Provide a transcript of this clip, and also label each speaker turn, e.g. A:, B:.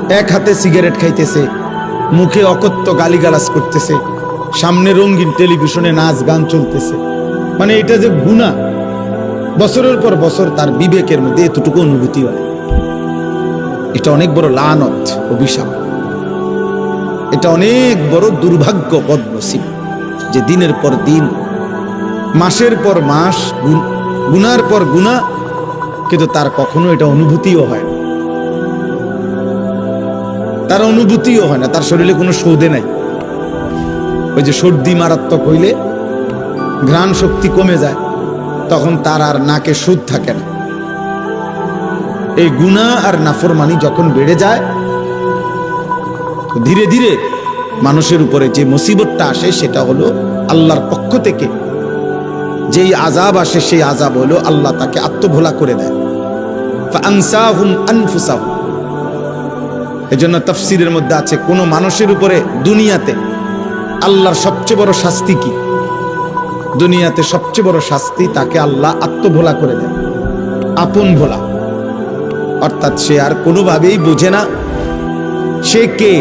A: এক হাতে সিগারেট খাইতেছে, মুখে অকথ্য গালিগালাজ করতেছে, সামনে রঙিন টেলিভিশনে নাচ গান চলতেছে। মানে এটা যে গুনাহ, বছরের পর বছর তার বিবেকের মধ্যে এতটুকু অনুভূতি হয়। এটা অনেক বড় লানত, অভিশাপ। এটা অনেক বড় দুর্ভাগ্য, বদনসিব, যে দিনের পর দিন, মাসের পর মাস গুনার পর গুনাহ, কিন্তু তার কখনো এটা অনুভূতিও হয় না। তার অনুভূতিও হয় না, তার শরীরে কোনো সৌদে নাই। ওই যে সর্দি মারাত্মক হইলে ঘ্রাণ শক্তি কমে যায়, তখন তার আর নাকে সুদ থাকে না। এই গুনাহ আর নাফরমানি যখন বেড়ে যায়, ধীরে ধীরে মানুষের উপরে যে মুসিবতটা আসে সেটা হলো আল্লাহর পক্ষ থেকে যেই আযাব আসে, সেই আযাব হলো আল্লাহ তাকে আত্মভোলা করে দেয়। ফাআনসাহুম আনফুসাহুম। এজন্য তাফসীরের মধ্যে আছে, কোন মানুষের উপরে দুনিয়াতে আল্লাহর সবচেয়ে বড় শাস্তি কি? দুনিয়াতে সবচেয়ে বড় শাস্তি, তাকে আল্লাহ আত্মভোলা করে দেয়, আপন ভোলা। অর্থাৎ সে আর কোনোভাবেই বোঝে না সে কে।